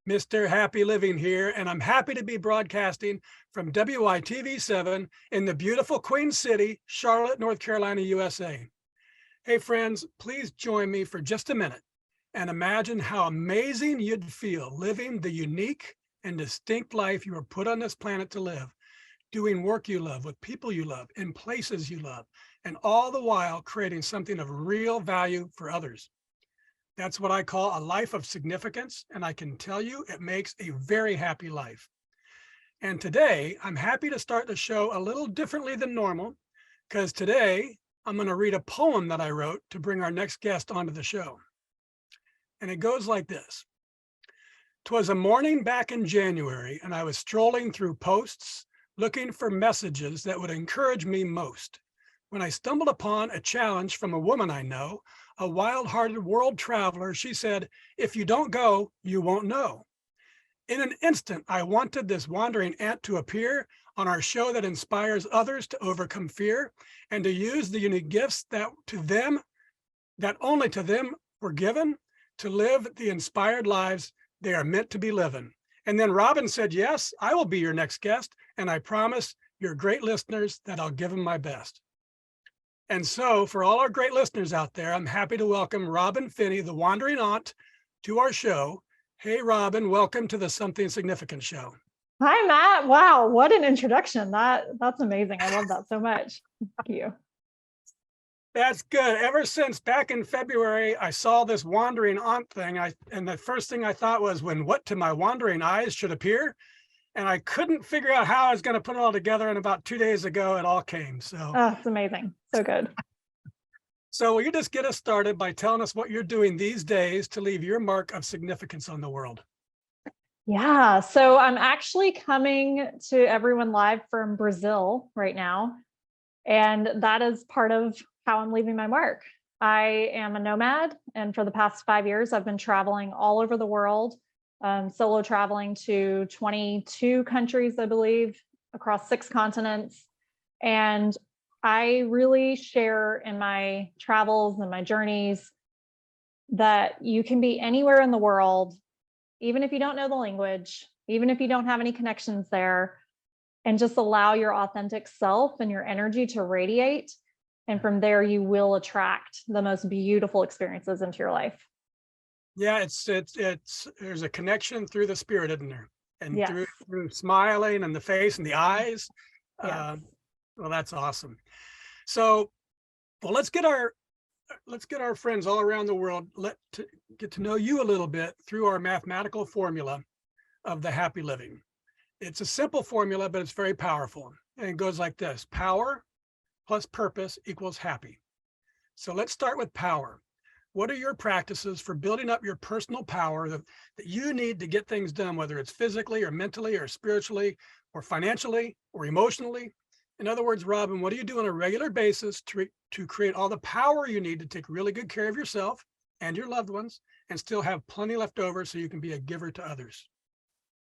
Mr. Happy Living here, and I'm happy to be broadcasting from WITV7 in the beautiful Queen City, Charlotte, North Carolina, USA. Hey friends, please join me for just a minute and imagine how amazing you'd feel living the unique and distinct life you were put on this planet to live, doing work you love, with people you love, in places you love, and all the while creating something of real value for others. That's what I call a life of significance, and I can tell you it makes a very happy life. And today, I'm happy to start the show a little differently than normal, because today I'm going to read a poem that I wrote to bring our next guest onto the show. And it goes like this. 'Twas a morning back in January, and I was strolling through posts, looking for messages that would encourage me most, when I stumbled upon a challenge from a woman I know, a wild-hearted world traveler. She said, "If you don't go, you won't know." In an instant, I wanted this wandering ant to appear on our show that inspires others to overcome fear and to use the unique gifts that only to them were given to live the inspired lives they are meant to be living. And then Robin said, "Yes, I will be your next guest, and I promise your great listeners that I'll give them my best." And so for all our great listeners out there, I'm happy to welcome Robin Finney, the Wandering Aunt, to our show. Hey, Robin, welcome to the Something Significant show. Hi, Matt. Wow, what an introduction. That's amazing. I love that so much. Thank you. That's good. Ever since back in February, I saw this Wandering Aunt thing, and the first thing I thought was, when what to my wandering eyes should appear? And I couldn't figure out how I was going to put it all together. And about 2 days ago, it all came. Oh, it's amazing. So good. So will you just get us started by telling us what you're doing these days to leave your mark of significance on the world? Yeah. So I'm actually coming to everyone live from Brazil right now. And that is part of how I'm leaving my mark. I am a nomad. And for the past 5 years, I've been traveling all over the world, solo traveling to 22 countries, I believe, across 6 continents. And I really share in my travels and my journeys that you can be anywhere in the world, even if you don't know the language, even if you don't have any connections there, and just allow your authentic self and your energy to radiate. And from there, you will attract the most beautiful experiences into your life. Yeah, it's there's a connection through the spirit, isn't there? And Yes. through smiling and the face and the eyes. Yes. Well, that's awesome. So, well, let's get our friends all around the world get to know you a little bit through our mathematical formula of the happy living. It's a simple formula, but it's very powerful. And it goes like this: power plus purpose equals happy. So let's start with power. What are your practices for building up your personal power that you need to get things done, whether it's physically or mentally or spiritually or financially or emotionally? In other words, Robin, what do you do on a regular basis to create all the power you need to take really good care of yourself and your loved ones and still have plenty left over so you can be a giver to others?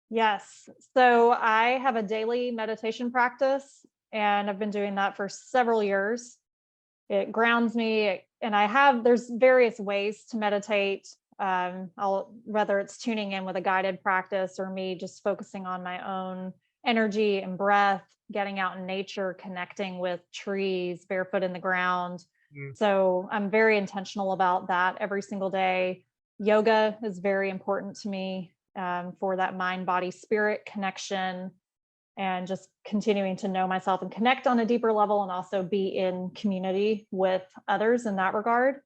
Yes. So I have a daily meditation practice, and I've been doing that for several years. It grounds me, and there's various ways to meditate. Whether it's tuning in with a guided practice or me just focusing on my own energy and breath, getting out in nature, connecting with trees, barefoot in the ground. So I'm very intentional about that every single day. Yoga is very important to me, for that mind, body, spirit connection, and just continuing to know myself and connect on a deeper level, and also be in community with others in that regard.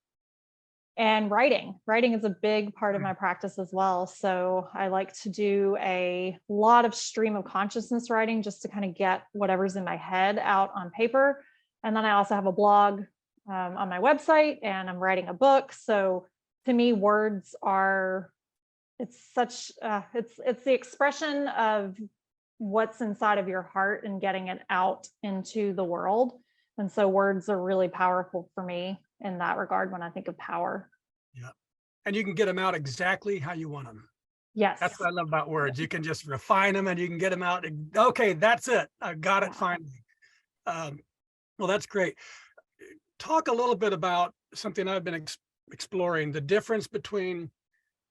And writing is a big part of my practice as well. So I like to do a lot of stream of consciousness writing, just to kind of get whatever's in my head out on paper. And then I also have a blog on my website, and I'm writing a book. So to me, words are, it's the expression of what's inside of your heart and getting it out into the world. And so words are really powerful for me in that regard when I think of power. Yeah. And you can get them out exactly how you want them. Yes. That's what I love about words. You can just refine them and you can get them out. Okay, that's it. I got it finally. Well, that's great. Talk a little bit about something I've been exploring, the difference between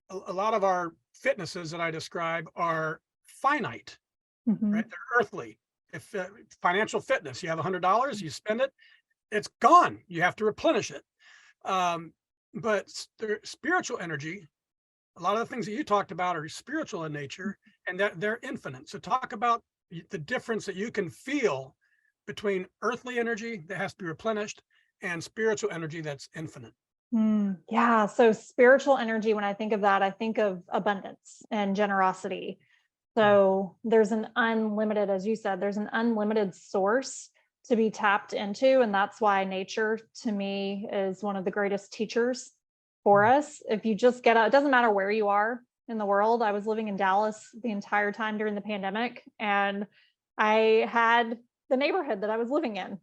a lot of our fitnesses that I describe are finite, Mhm. right? They're earthly. If financial fitness, you have $100, you spend it, it's gone. You have to replenish it. But spiritual energy, a lot of the things that you talked about are spiritual in nature, and that they're infinite. So talk about the difference that you can feel between earthly energy that has to be replenished and spiritual energy that's infinite. Yeah. So spiritual energy, when I think of that, I think of abundance and generosity. Mm. So there's an unlimited, as you said, there's an unlimited source to be tapped into. And that's why nature to me is one of the greatest teachers for Mm. us. If you just get out, it doesn't matter where you are in the world. I was living in Dallas the entire time during the pandemic, and I had the neighborhood that I was living in.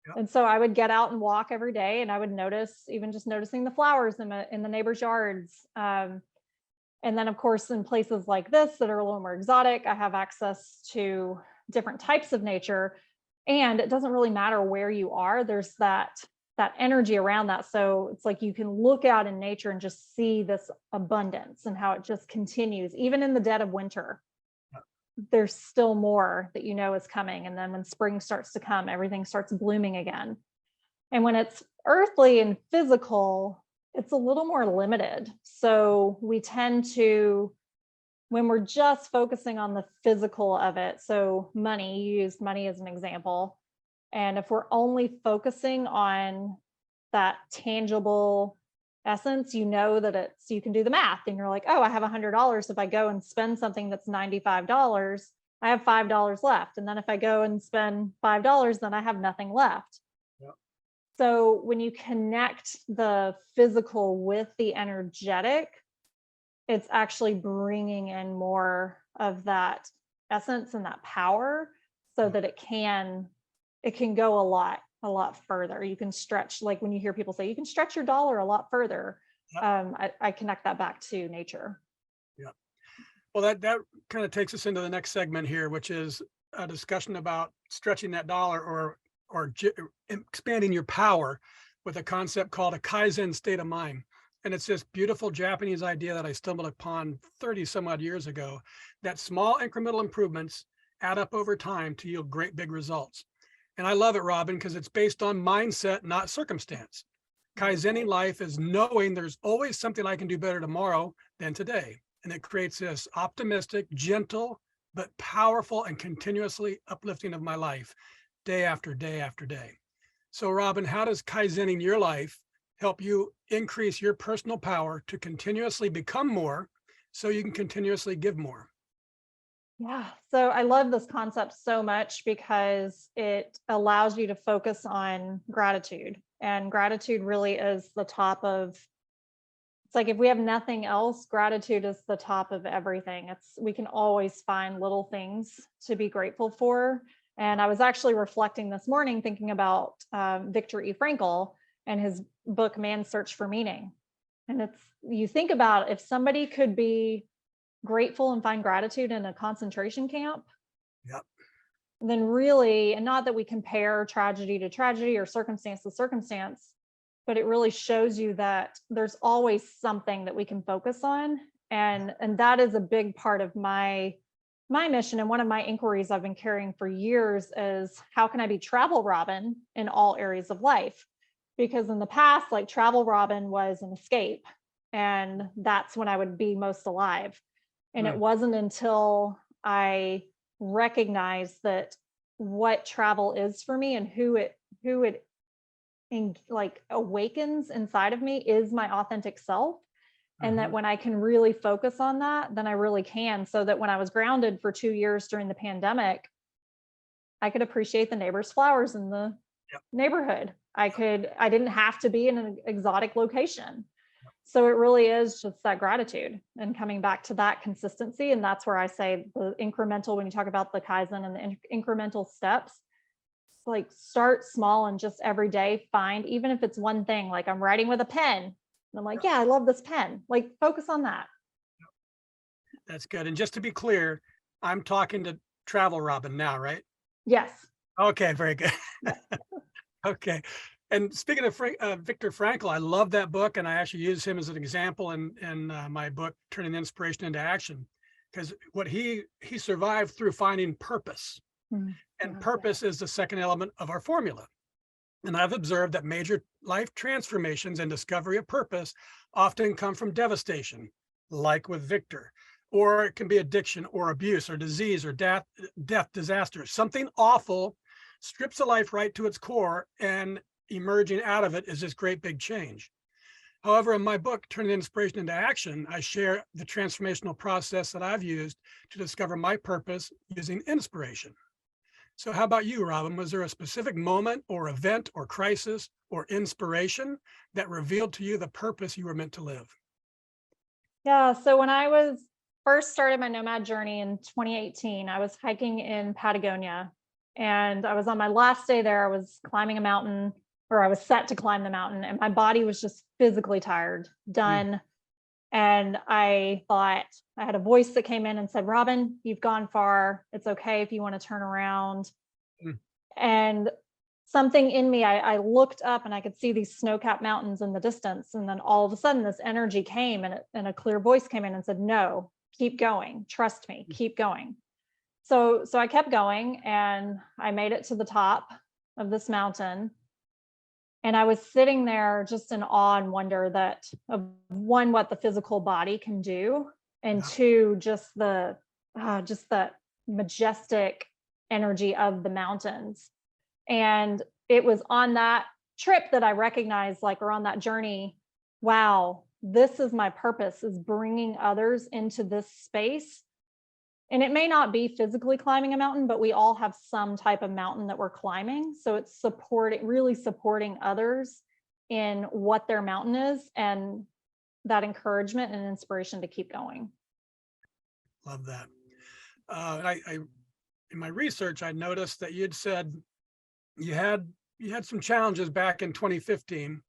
Yep. And so I would get out and walk every day, and I would notice, even just noticing the flowers in the neighbors' yards. And then, of course, in places like this that are a little more exotic, I have access to different types of nature. And it doesn't really matter where you are. There's that energy around that. So it's like you can look out in nature and just see this abundance and how it just continues, even in the dead of winter. There's still more that you know is coming. And then when spring starts to come, everything starts blooming again. And when it's earthly and physical, it's a little more limited. So we tend to, when we're just focusing on the physical of it, so money, you used money as an example. And if we're only focusing on that tangible essence, you know that it's, you can do the math and you're like, oh, I have $100. If I go and spend something that's $95, I have $5 left. And then if I go and spend $5, then I have nothing left. Yep. So when you connect the physical with the energetic, it's actually bringing in more of that essence and that power so that it can go a lot further. You can stretch, like when you hear people say you can stretch your dollar a lot further. Yep. I connect that back to nature. Yep. Well, that kind of takes us into the next segment here, which is a discussion about stretching that dollar or expanding your power with a concept called a Kaizen state of mind. And it's this beautiful Japanese idea that I stumbled upon 30 some odd years ago, that small incremental improvements add up over time to yield great big results. And I love it, Robin, because it's based on mindset, not circumstance. Kaizening life is knowing there's always something I can do better tomorrow than today. And it creates this optimistic, gentle, but powerful and continuously uplifting of my life day after day after day. So, Robin, how does Kaizening your life help you increase your personal power to continuously become more so you can continuously give more? Yeah. So I love this concept so much because it allows you to focus on gratitude. And gratitude really is the top of, it's like if we have nothing else, gratitude is the top of everything. We can always find little things to be grateful for. And I was actually reflecting this morning, thinking about Viktor E. Frankl and his book, Man's Search for Meaning. And it's, you think about if somebody could be grateful and find gratitude in a concentration camp, Yep. then really, and not that we compare tragedy to tragedy or circumstance to circumstance, but it really shows you that there's always something that we can focus on. And that is a big part of my mission. And one of my inquiries I've been carrying for years is how can I be travel Robin in all areas of life? Because in the past, like travel Robin was an escape. And that's when I would be most alive. And it wasn't until I recognized that what travel is for me and who it like awakens inside of me is my authentic self. And that when I can really focus on that, then I really can. So that when I was grounded for 2 years during the pandemic, I could appreciate the neighbor's flowers in the Yep. neighborhood. I didn't have to be in an exotic location. So it really is just that gratitude and coming back to that consistency. And that's where I say the incremental, when you talk about the Kaizen and the incremental steps, it's like start small and just every day find, even if it's one thing, like I'm writing with a pen. And I'm like, yeah, I love this pen. Like focus on that. That's good. And just to be clear, I'm talking to Travel Robin now, right? Yes. Okay, very good. Yeah. Okay. And speaking of Viktor Frankl, I love that book, and I actually use him as an example in my book, Turning Inspiration into Action, because what he survived through finding purpose, and purpose is the second element of our formula. And I've observed that major life transformations and discovery of purpose often come from devastation, like with Victor, or it can be addiction or abuse or disease or death, disaster. Something awful strips a life right to its core, and emerging out of it is this great big change. However, in my book, Turning Inspiration into Action, I share the transformational process that I've used to discover my purpose using inspiration. So how about you, Robin? Was there a specific moment or event or crisis or inspiration that revealed to you the purpose you were meant to live? Yeah. So when I was first started my nomad journey in 2018, I was hiking in Patagonia, and I was on my last day there. I was climbing a mountain, or I was set to climb the mountain, and my body was just physically tired, Mm, done. And I thought, I had a voice that came in and said, Robin, you've gone far. It's okay if you want to turn around. mm, And something in me, I looked up and I could see these snow-capped mountains in the distance. And then all of a sudden, this energy came, and a clear voice came in and said, no, keep going. Trust me, mm. keep going. So I kept going, and I made it to the top of this mountain. And I was sitting there just in awe and wonder that, of one, what the physical body can do, and Yeah, two, just the majestic energy of the mountains. And it was on that trip that I recognized, like, or on that journey, wow, this is my purpose, is bringing others into this space. And it may not be physically climbing a mountain, but we all have some type of mountain that we're climbing. So it's really supporting others in what their mountain is, and that encouragement and inspiration to keep going. love that. I in my research, I noticed that you'd said you had some challenges back in 2015,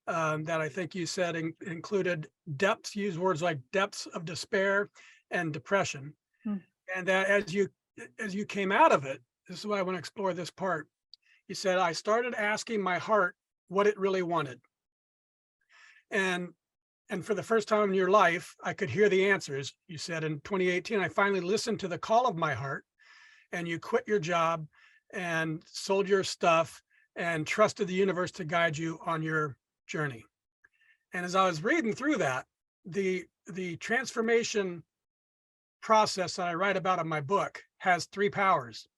that I think you said included depths. Use words like depths of despair and depression, Hmm. and that as you came out of it, this is why I want to explore this part. You said, I started asking my heart what it really wanted, and for the first time in your life, I could hear the answers. You said in 2018, I finally listened to the call of my heart, and you quit your job and sold your stuff and trusted the universe to guide you on your journey. And as I was reading through that, the transformation process that I write about in my book has three powers.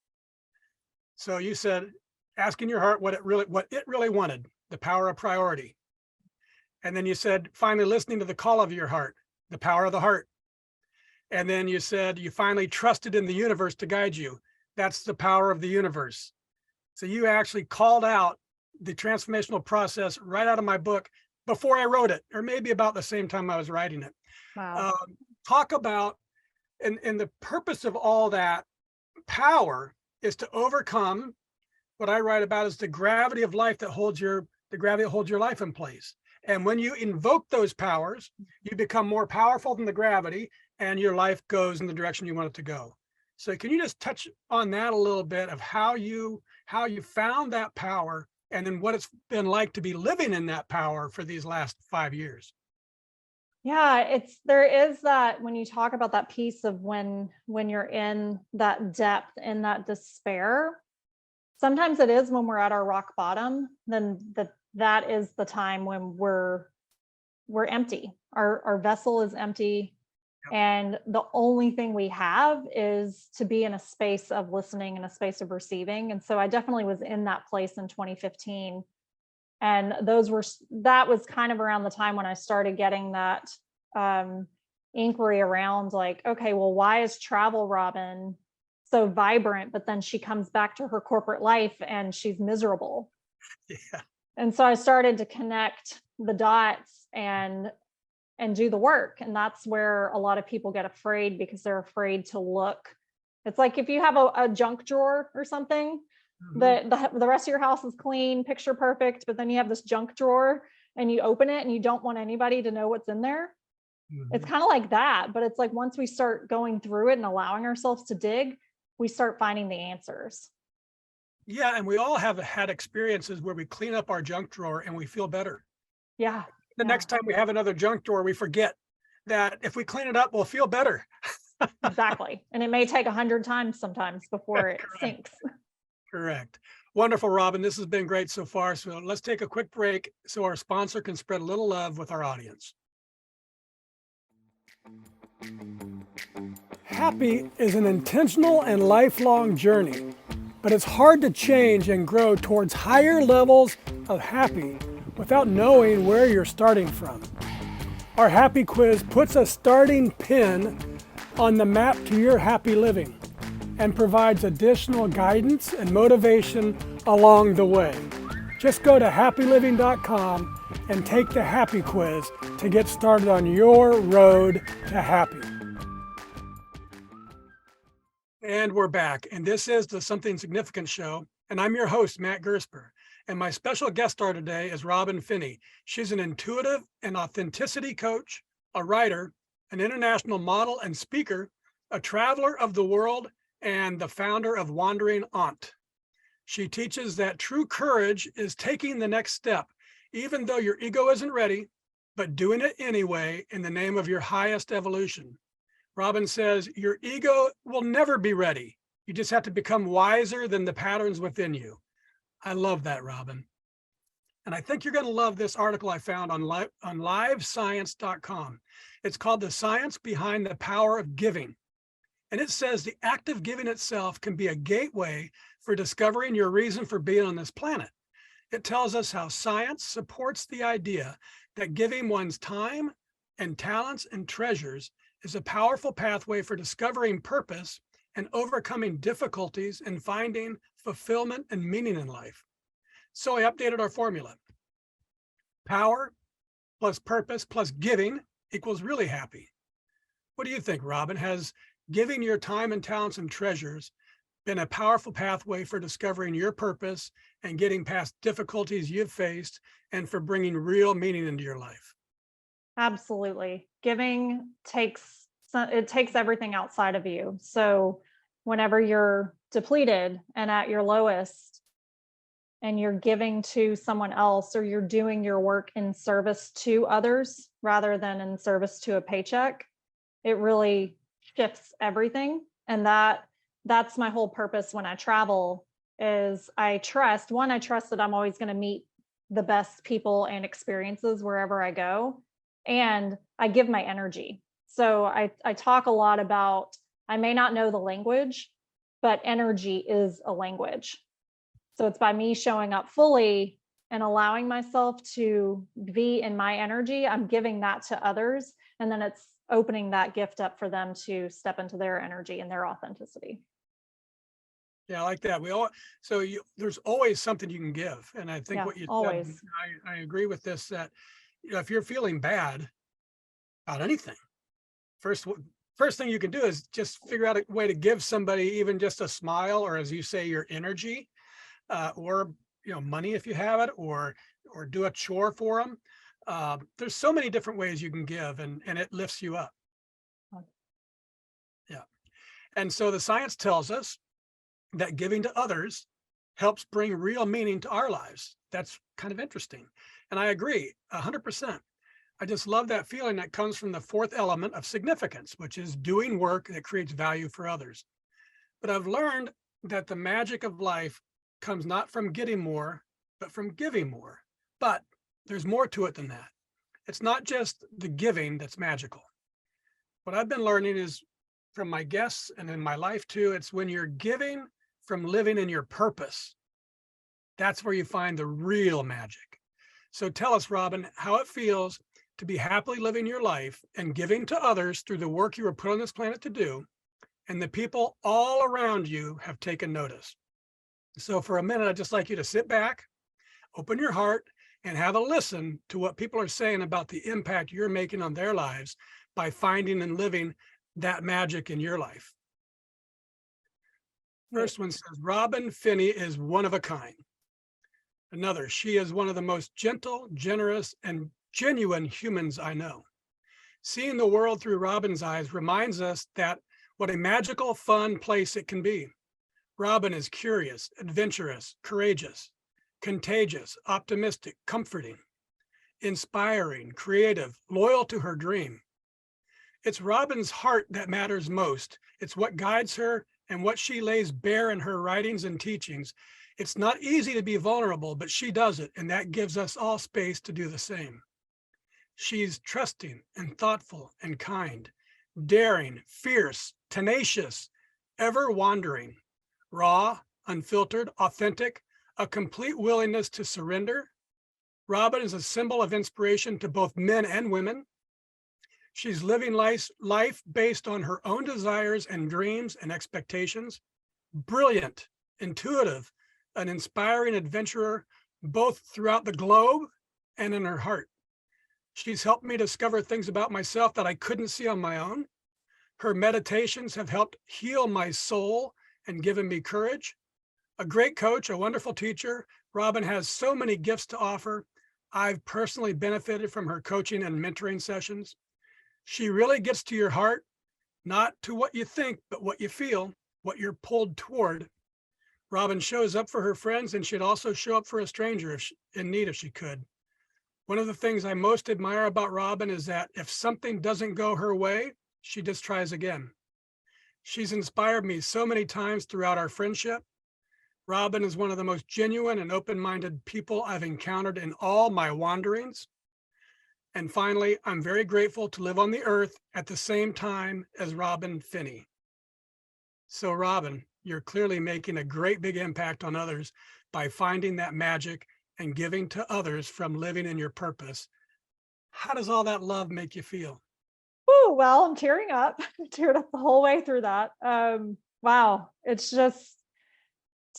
So you said asking your heart what it really wanted, the power of priority. And then you said finally listening to the call of your heart, the power of the heart. And then you said you finally trusted in the universe to guide you. That's the power of the universe. So you actually called out the transformational process right out of my book before I wrote it, or maybe about the same time I was writing it. Wow. Um, Talk about, and the purpose of all that power is to overcome what I write about is the gravity of life that holds the gravity that holds your life in place. And when you invoke those powers, you become more powerful than the gravity, and your life goes in the direction you want it to go. So can you just touch on that a little bit of how you found that power, and then what it's been like to be living in that power for these last 5 years? Yeah, there is that, when you talk about that piece of when you're in that depth, in that despair, sometimes it is when we're at our rock bottom, then that is the time when we're empty. Our vessel is empty. Yep. And the only thing we have is to be in a space of listening and a space of receiving. And so I definitely was in that place in 2015. And that was kind of around the time when I started getting that um, inquiry around, like, okay, well, why is Travel Robin so vibrant, but then she comes back to her corporate life and she's miserable? Yeah. And so I started to connect the dots and do the work. And that's where a lot of people get afraid, because they're afraid to look. It's like if you have a junk drawer or something, Mhm. the rest of your house is clean, picture perfect, but then you have this junk drawer and you open it and you don't want anybody to know what's in there. It's Mhm. kind of like that, but it's like once we start going through it and allowing ourselves to dig, we start finding the answers. Yeah, and we all have had experiences where we clean up our junk drawer and we feel better. Yeah. The Yeah, next time we have another junk drawer, we forget that if we clean it up, we'll feel better. exactly. And it may take 100 times sometimes before it Correct. sinks. Correct. Wonderful, Robin. This has been great so far. So let's take a quick break so our sponsor can spread a little love with our audience. Happy is an intentional and lifelong journey, but it's hard to change and grow towards higher levels of happy without knowing where you're starting from. Our happy quiz puts a starting pin on the map to your happy living and provides additional guidance and motivation along the way. Just go to happyliving.com and take the happy quiz to get started on your road to happy. And we're back, and this is the Something Significant show, and I'm your host, Matt Gersper, and my special guest star today is Robin Finney. She's an intuitive and authenticity coach, a writer, an international model and speaker, a traveler of the world, and the founder of Wandering Aunt. She teaches that true courage is taking the next step, even though your ego isn't ready, but doing it anyway in the name of your highest evolution. Robin says, your ego will never be ready. You just have to become wiser than the patterns within you. I love that, Robin. And I think you're going to love this article I found on livescience.com. It's called The Science Behind the Power of Giving. And it says the act of giving itself can be a gateway for discovering your reason for being on this planet. It tells us how science supports the idea that giving one's time and talents and treasures is a powerful pathway for discovering purpose and overcoming difficulties and finding fulfillment and meaning in life. So I updated our formula. Power plus purpose plus giving equals really happy. What do you think, Robin? Has giving your time and talents and treasures been a powerful pathway for discovering your purpose and getting past difficulties you've faced and for bringing real meaning into your life? Absolutely. Giving takes everything outside of you. So whenever you're depleted and at your lowest and you're giving to someone else or you're doing your work in service to others rather than in service to a paycheck, it really shifts everything. And that's my whole purpose when I travel is I trust that I'm always going to meet the best people and experiences wherever I go. And I give my energy. So I talk a lot about, I may not know the language, but energy is a language. So it's by me showing up fully and allowing myself to be in my energy, I'm giving that to others. And then it's opening that gift up for them to step into their energy and their authenticity. Yeah, I like that. There's always something you can give. And I think Yeah, what you said, always. I agree with this, that if you're feeling bad about anything, first thing you can do is just figure out a way to give somebody even just a smile, or as you say, your energy, or money if you have it, or do a chore for them. There's so many different ways you can give, and it lifts you up. Yeah. And so the science tells us that giving to others helps bring real meaning to our lives. That's kind of interesting. And I agree 100%. I just love that feeling that comes from the fourth element of significance, which is doing work that creates value for others. But I've learned that the magic of life comes not from getting more, but from giving more. But there's more to it than that. It's not just the giving that's magical. What I've been learning is from my guests and in my life too, it's when you're giving from living in your purpose, that's where you find the real magic. So tell us, Robin, how it feels to be happily living your life and giving to others through the work you were put on this planet to do, and the people all around you have taken notice. So for a minute, I'd just like you to sit back, open your heart, and have a listen to what people are saying about the impact you're making on their lives by finding and living that magic in your life. First one says, Robin Finney is one of a kind. Another, she is one of the most gentle, generous, and genuine humans I know. Seeing the world through Robin's eyes reminds us that what a magical, fun place it can be. Robin is curious, adventurous, courageous, contagious, optimistic, comforting, inspiring, creative, loyal to her dream. It's Robin's heart that matters most. It's what guides her and what she lays bare in her writings and teachings. It's not easy to be vulnerable, but she does it, and that gives us all space to do the same. She's trusting and thoughtful and kind, daring, fierce, tenacious, ever wandering, raw, unfiltered, authentic, a complete willingness to surrender. Robin is a symbol of inspiration to both men and women. She's living life based on her own desires and dreams and expectations. Brilliant, intuitive, an inspiring adventurer, both throughout the globe and in her heart. She's helped me discover things about myself that I couldn't see on my own. Her meditations have helped heal my soul and given me courage. A great coach, a wonderful teacher. Robin has so many gifts to offer. I've personally benefited from her coaching and mentoring sessions. She really gets to your heart, not to what you think, but what you feel, what you're pulled toward. Robin shows up for her friends, and she'd also show up for a stranger in need if she could. One of the things I most admire about Robin is that if something doesn't go her way, she just tries again. She's inspired me so many times throughout our friendship. Robin is one of the most genuine and open-minded people I've encountered in all my wanderings. And finally, I'm very grateful to live on the earth at the same time as Robin Finney. So Robin, you're clearly making a great big impact on others by finding that magic and giving to others from living in your purpose. How does all that love make you feel? Oh, well, I'm tearing up. Teared up the whole way through that. Wow. It's just,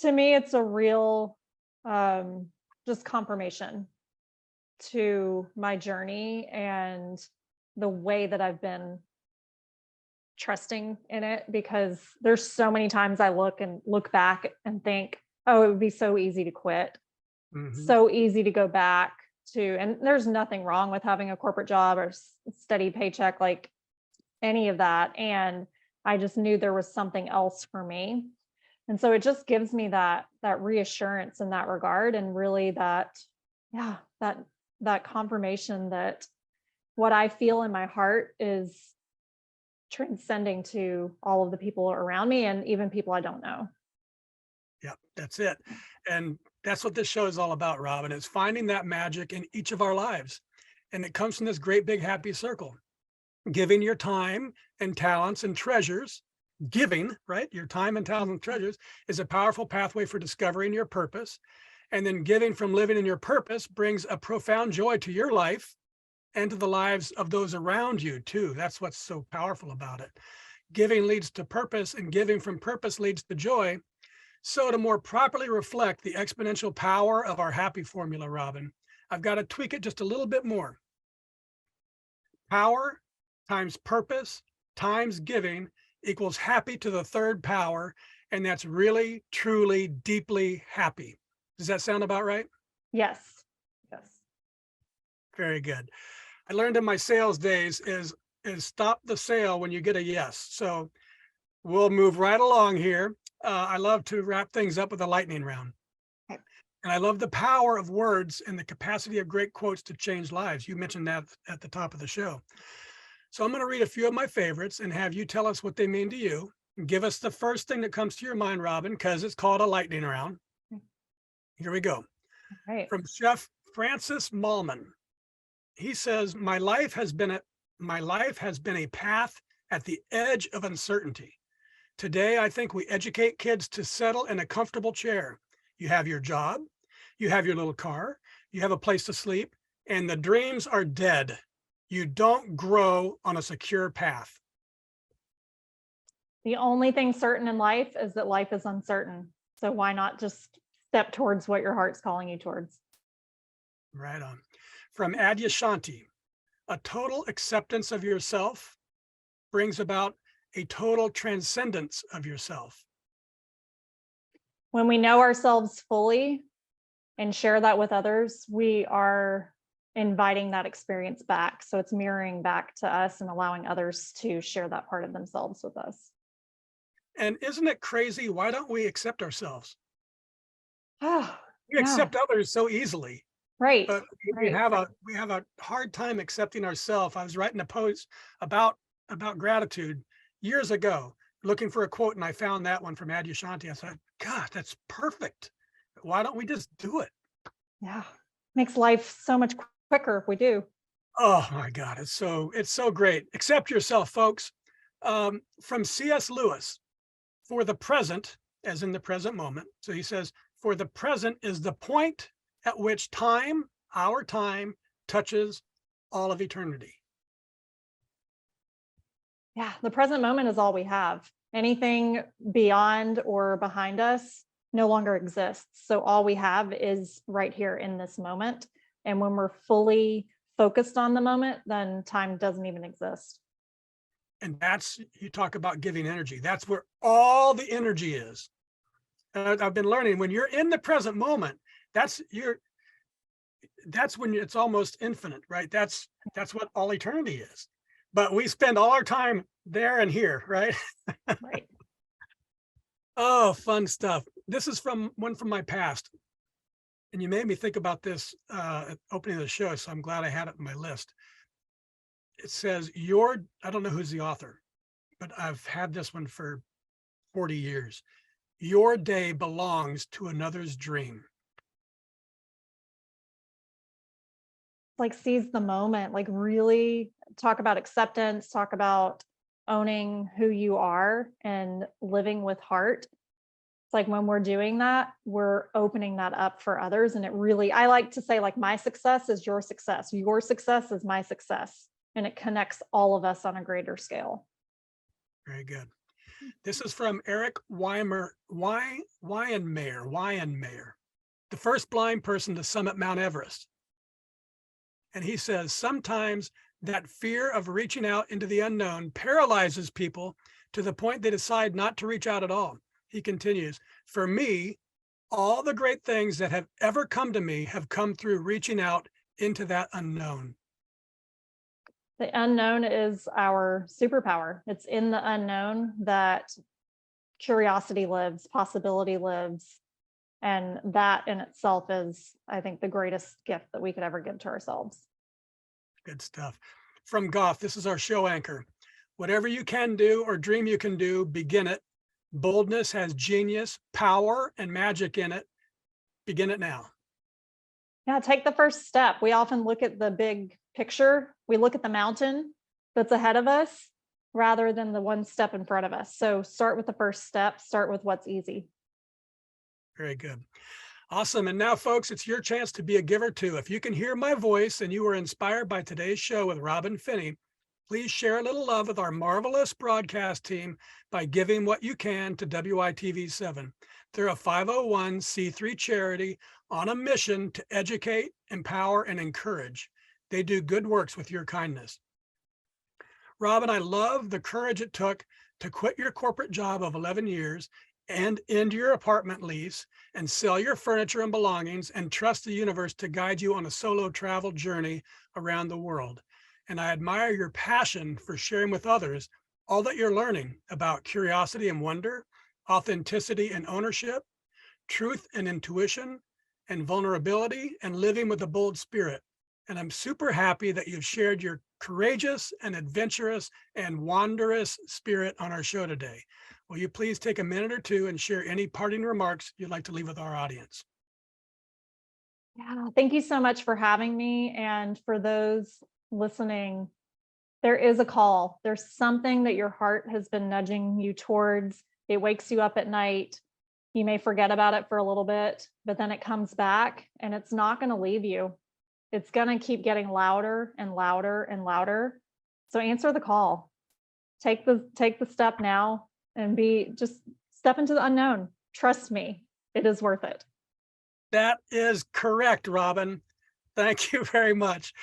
to me, it's a real just confirmation to my journey and the way that I've been trusting in it, because there's so many times I look back and think, oh, it would be so easy to quit, so easy to go back to, and there's nothing wrong with having a corporate job or steady paycheck, like any of that. And I just knew there was something else for me. And so it just gives me that reassurance in that regard, and really that confirmation that what I feel in my heart is transcending to all of the people around me and even people I don't know. Yeah, that's it. And that's what this show is all about, Robin, is finding that magic in each of our lives. And it comes from this great big happy circle. Giving your time and talents and treasures, giving, right? Your time and talents and treasures is a powerful pathway for discovering your purpose. And then giving from living in your purpose brings a profound joy to your life and to the lives of those around you too. That's what's so powerful about it. Giving leads to purpose, and giving from purpose leads to joy. So to more properly reflect the exponential power of our happy formula, Robin, I've got to tweak it just a little bit more. Power times purpose times giving equals happy to the third power. And that's really, truly, deeply happy. Does that sound about right? Yes. Yes. Very good. I learned in my sales days is stop the sale when you get a yes. So we'll move right along here. I love to wrap things up with a lightning round. Okay. And I love the power of words and the capacity of great quotes to change lives. You mentioned that at the top of the show. So I'm going to read a few of my favorites and have you tell us what they mean to you. Give us the first thing that comes to your mind, Robin, because it's called a lightning round. Here we go. Right. From Chef Francis Mallman. He says, my life has been a path at the edge of uncertainty. Today, I think we educate kids to settle in a comfortable chair. You have your job, you have your little car, you have a place to sleep, and the dreams are dead. You don't grow on a secure path. The only thing certain in life is that life is uncertain. So why not just step towards what your heart's calling you towards? Right on. From Adyashanti, a total acceptance of yourself brings about a total transcendence of yourself. When we know ourselves fully and share that with others, we are inviting that experience back. So it's mirroring back to us and allowing others to share that part of themselves with us. And isn't it crazy? Why don't we accept ourselves? Oh, We yeah, accept others so easily, right, but we right. have a hard time accepting ourselves. I was writing a post about gratitude years ago, looking for a quote, and I found that one from Adyashanti. I said, God, that's perfect. Why don't we just do it? Yeah. Makes life so much quicker if we do. Oh my God, it's so great. Accept yourself, folks. From C.S. Lewis, for the present, as in the present moment. So he says, for the present is the point at which time, our time, touches all of eternity. Yeah, the present moment is all we have. Anything beyond or behind us no longer exists. So all we have is right here in this moment. And when we're fully focused on the moment, then time doesn't even exist. And that's, you talk about giving energy. That's where all the energy is. I've been learning when you're in the present moment, that's when it's almost infinite, right? That's what all eternity is. But we spend all our time there and here, right? Right. Oh, fun stuff. This is from one from my past. And you made me think about this at opening of the show, so I'm glad I had it in my list. It says, I don't know who's the author, but I've had this one for 40 years. Your day belongs to another's dream. Like seize the moment, like really talk about acceptance, talk about owning who you are and living with heart. It's like when we're doing that, we're opening that up for others. And it really, I like to say, like, my success is your success. Your success is my success. And it connects all of us on a greater scale. Very good. This is from Eric Wyanmayer, the first blind person to summit Mount Everest. And he says, sometimes that fear of reaching out into the unknown paralyzes people to the point they decide not to reach out at all. He continues, for me, all the great things that have ever come to me have come through reaching out into that unknown. The unknown is our superpower. It's in the unknown that curiosity lives, possibility lives. And that in itself is, I think, the greatest gift that we could ever give to ourselves. Good stuff. From Goff, this is our show anchor. Whatever you can do or dream you can do, begin it. Boldness has genius, power, and magic in it. Begin it now. Yeah, take the first step. We often look at the big picture. We look at the mountain that's ahead of us rather than the one step in front of us. So start with the first step, start with what's easy. Very good. Awesome. And now, folks, it's your chance to be a giver too. If you can hear my voice and you were inspired by today's show with Robin Finney, please share a little love with our marvelous broadcast team by giving what you can to WITV7. They're a 501c3 charity on a mission to educate, empower, and encourage. They do good works with your kindness. Robin, I love the courage it took to quit your corporate job of 11 years and end your apartment lease and sell your furniture and belongings and trust the universe to guide you on a solo travel journey around the world. And I admire your passion for sharing with others all that you're learning about curiosity and wonder, authenticity and ownership, truth and intuition, and vulnerability, and living with a bold spirit. And I'm super happy that you've shared your courageous and adventurous and wondrous spirit on our show today. Will you please take a minute or two and share any parting remarks you'd like to leave with our audience? Yeah, thank you so much for having me. And for those listening, there is a call. There's something that your heart has been nudging you towards. It wakes you up at night. You may forget about it for a little bit, but then it comes back and it's not going to leave you. It's going to keep getting louder and louder and louder. So answer the call. Take the step now and just step into the unknown. Trust me, it is worth it. That is correct, Robin. Thank you very much.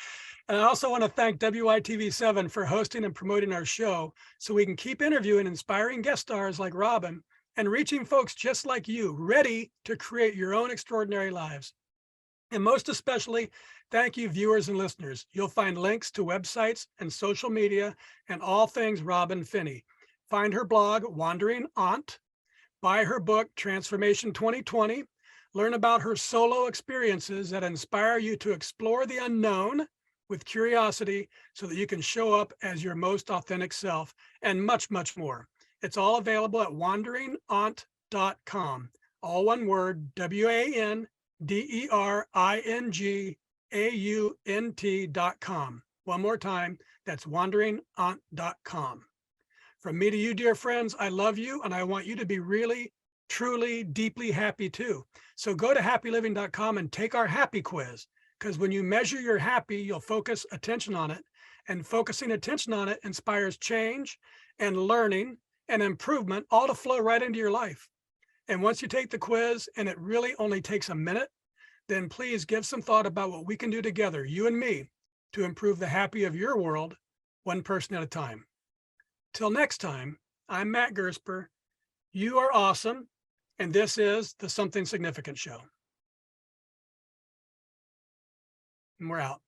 And I also want to thank WITV7 for hosting and promoting our show so we can keep interviewing inspiring guest stars like Robin and reaching folks just like you, ready to create your own extraordinary lives. And most especially, thank you, viewers and listeners. You'll find links to websites and social media and all things Robin Finney. find her blog, Wandering Aunt, buy her book, Transformation 2020, learn about her solo experiences that inspire you to explore the unknown with curiosity so that you can show up as your most authentic self, and much, much more. It's all available at wanderingaunt.com. All one word, WANDERINGAUNT.com. One more time, that's wanderingaunt.com. From me to you, dear friends, I love you, and I want you to be really, truly, deeply happy too. So go to happyliving.com and take our happy quiz, because when you measure your happy, you'll focus attention on it, and focusing attention on it inspires change and learning and improvement, all to flow right into your life. And once you take the quiz, and it really only takes a minute, then please give some thought about what we can do together, you and me, to improve the happy of your world, one person at a time. Till next time, I'm Matt Gersper. You are awesome, and this is the Something Significant Show. And we're out.